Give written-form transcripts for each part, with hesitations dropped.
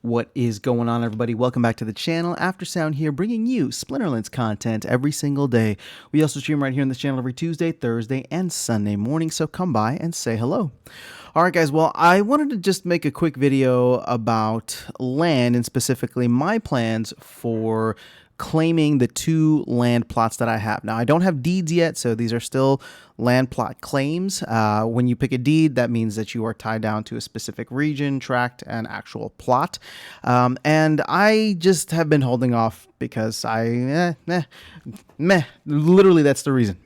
What is going on, everybody? Welcome back to the channel. Aftersound here, bringing you Splinterlands content every single day. We also stream right here on this channel every Tuesday, Thursday, and Sunday morning, so come by and say hello. All right, guys, well, I wanted to just make a quick video about land and specifically my plans for claiming the 2 land plots that I have. Now, I don't have deeds yet, so these are still land plot claims. When you pick a deed, that means that you are tied down to a specific region, tract, and actual plot. And I just have been holding off because literally that's the reason,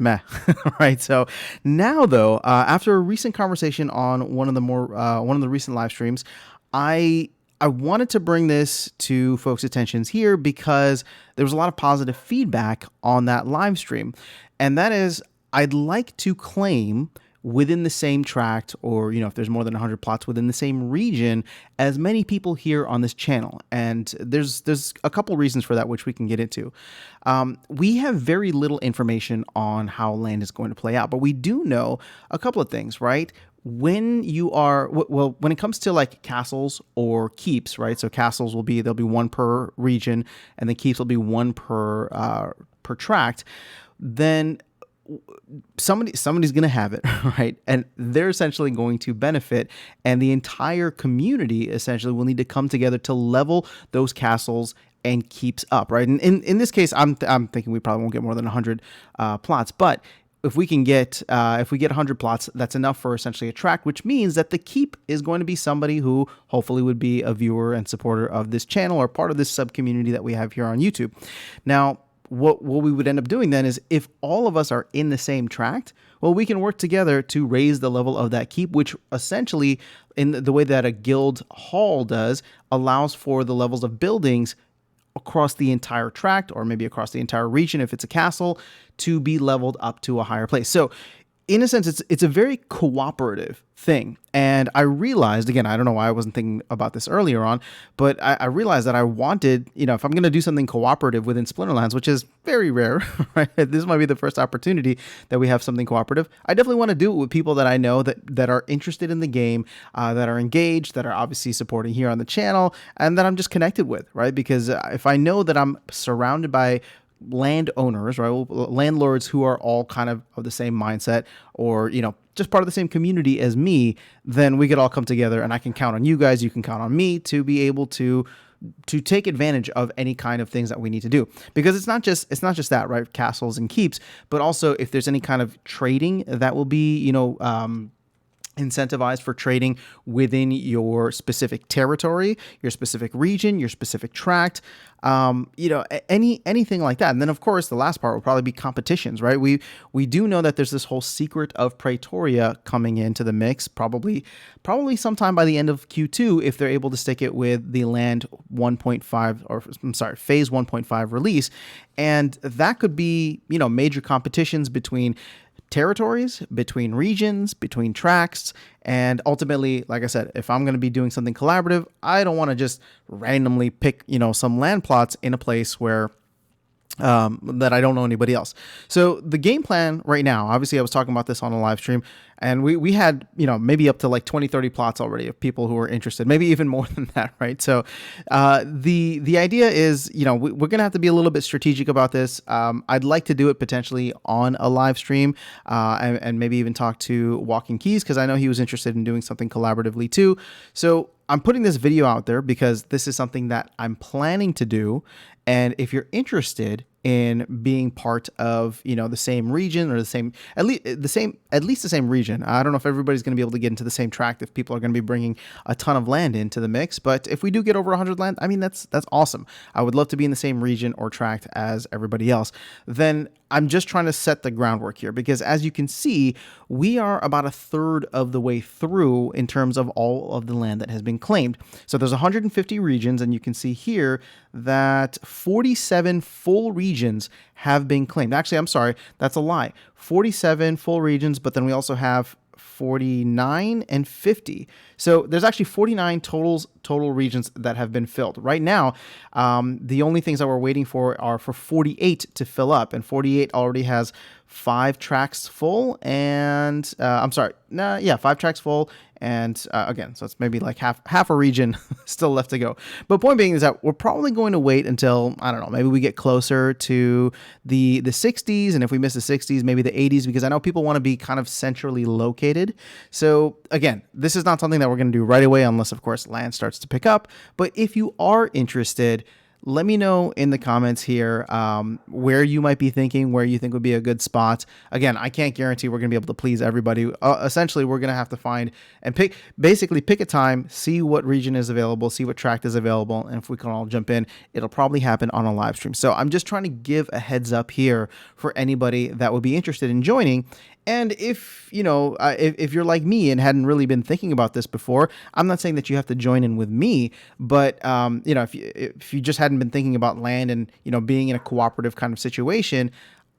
right? So now though, after a recent conversation on one of the recent live streams, I wanted to bring this to folks' attentions here because there was a lot of positive feedback on that live stream. And that is, I'd like to claim within the same tract, or, if there's more than 100 plots within the same region, as many people here on this channel. And there's a couple reasons for that, which we can get into. We have very little information on how land is going to play out, but we do know a couple of things, right? When it comes to like castles or keeps, right? So castles there'll be 1 per region, and the keeps will be 1 per tract. Then somebody's going to have it, right? And they're essentially going to benefit, and the entire community essentially will need to come together to level those castles and keeps up, right? And in this case, I'm thinking we probably won't get more than 100 plots, but if we get 100 plots, that's enough for essentially a tract, which means that the keep is going to be somebody who hopefully would be a viewer and supporter of this channel or part of this sub community that we have here on YouTube. Now, what we would end up doing then is, if all of us are in the same tract, well, we can work together to raise the level of that keep, which essentially, in the way that a guild hall does, allows for the levels of buildings across the entire tract, or maybe across the entire region if it's a castle, to be leveled up to a higher place. So in a sense, it's a very cooperative thing. And I realized, again, I don't know why I wasn't thinking about this earlier on, but I realized that I wanted, if I'm going to do something cooperative within Splinterlands, which is very rare, right? This might be the first opportunity that we have something cooperative. I definitely want to do it with people that I know that are interested in the game, that are engaged, that are obviously supporting here on the channel, and that I'm just connected with, right? Because if I know that I'm surrounded by landowners, right, landlords who are all kind of the same mindset, or just part of the same community as me, then we could all come together, and I can count on you guys, you can count on me to be able to take advantage of any kind of things that we need to do. Because it's not just that, right, castles and keeps, but also if there's any kind of trading that will be incentivized for trading within your specific territory, your specific region, your specific tract, anything like that. And then of course the last part will probably be competitions, right? We do know that there's this whole Secret of Praetoria coming into the mix, probably sometime by the end of Q2, if they're able to stick it with the land 1.5, or I'm sorry, phase 1.5 release. And that could be, major competitions between territories, between regions, between tracts, and ultimately, like I said, if I'm going to be doing something collaborative, I don't want to just randomly pick, some land plots in a place where that I don't know anybody else. So the game plan right now, obviously I was talking about this on a live stream, and we had, maybe up to like 20, 30 plots already of people who are interested, maybe even more than that, right? So the idea is, we're going to have to be a little bit strategic about this. I'd like to do it potentially on a live stream, and maybe even talk to Walking Keys, because I know he was interested in doing something collaboratively too. So I'm putting this video out there because this is something that I'm planning to do. And if you're interested in being part of, the same region, or at least the same region. I don't know if everybody's going to be able to get into the same tract, if people are going to be bringing a ton of land into the mix. But if we do get over 100 land, I mean, that's awesome. I would love to be in the same region or tract as everybody else. Then I'm just trying to set the groundwork here, because as you can see, we are about 1/3 of the way through in terms of all of the land that has been claimed. So there's 150 regions, and you can see here that 47 full regions have been claimed. Actually, I'm sorry, that's a lie. 47 full regions, but then we also have 49 and 50. So there's actually 49 total regions that have been filled. Right now, the only things that we're waiting for are for 48 to fill up, and 48 already has 5 tracks full, and I'm sorry, nah, yeah, 5 tracks full, and again, so it's maybe like half a region still left to go. But point being is that we're probably going to wait until, I don't know, maybe we get closer to the 60s, and if we miss the 60s, maybe the 80s, because I know people want to be kind of centrally located. So again, this is not something that we're going to do right away, unless of course land starts to pick up. But if you are interested, let me know in the comments here where you might be thinking, where you think would be a good spot. Again, I can't guarantee we're going to be able to please everybody. Essentially, we're going to have to find and basically pick a time, see what region is available, see what tract is available, and if we can all jump in, it'll probably happen on a live stream. So I'm just trying to give a heads up here for anybody that would be interested in joining. And if if you're like me and hadn't really been thinking about this before, I'm not saying that you have to join in with me, but if you just hadn't been thinking about land and being in a cooperative kind of situation,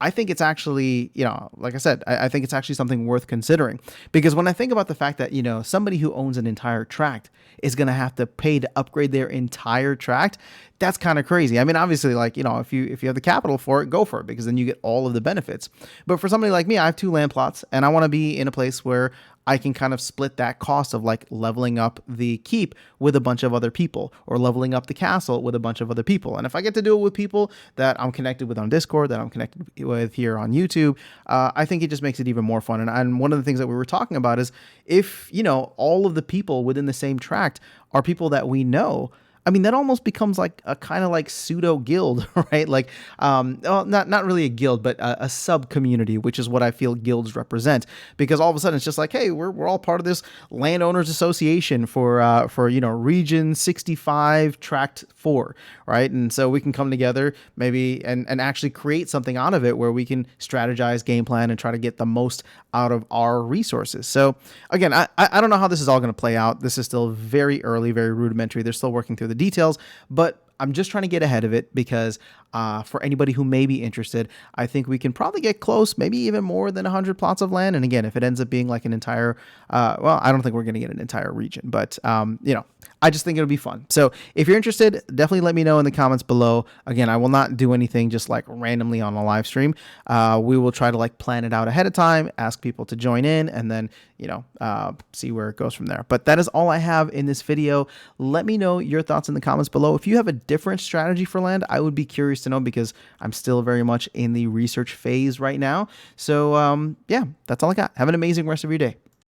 I think it's actually, like I said, I think it's actually something worth considering, because when I think about the fact that, somebody who owns an entire tract is going to have to pay to upgrade their entire tract, that's kind of crazy. I mean, obviously, like, if you have the capital for it, go for it, because then you get all of the benefits. But for somebody like me, I have 2 land plots and I want to be in a place where I can kind of split that cost of like leveling up the keep with a bunch of other people, or leveling up the castle with a bunch of other people. And if I get to do it with people that I'm connected with on Discord, that I'm connected with here on YouTube, I think it just makes it even more fun. And one of the things that we were talking about is, if, all of the people within the same tract are people that we know, I mean, that almost becomes like a kind of like pseudo guild, right? Like, well, not really a guild, but a sub community, which is what I feel guilds represent. Because all of a sudden it's just like, hey, we're all part of this landowners association for region 65 tract 4, right? And so we can come together maybe and actually create something out of it where we can strategize, game plan, and try to get the most out of our resources. So again, I don't know how this is all going to play out. This is still very early, very rudimentary. They're still working through the details, but I'm just trying to get ahead of it, because for anybody who may be interested, I think we can probably get close, maybe even more than 100 plots of land. And again, if it ends up being like an entire, well, I don't think we're going to get an entire region, but I just think it'll be fun. So if you're interested, definitely let me know in the comments below. Again, I will not do anything just like randomly on a live stream. We will try to like plan it out ahead of time, ask people to join in, and then see where it goes from there. But that is all I have in this video. Let me know your thoughts in the comments below. If you have a different strategy for land, I would be curious to know, because I'm still very much in the research phase right now. So yeah, that's all I got. Have an amazing rest of your day.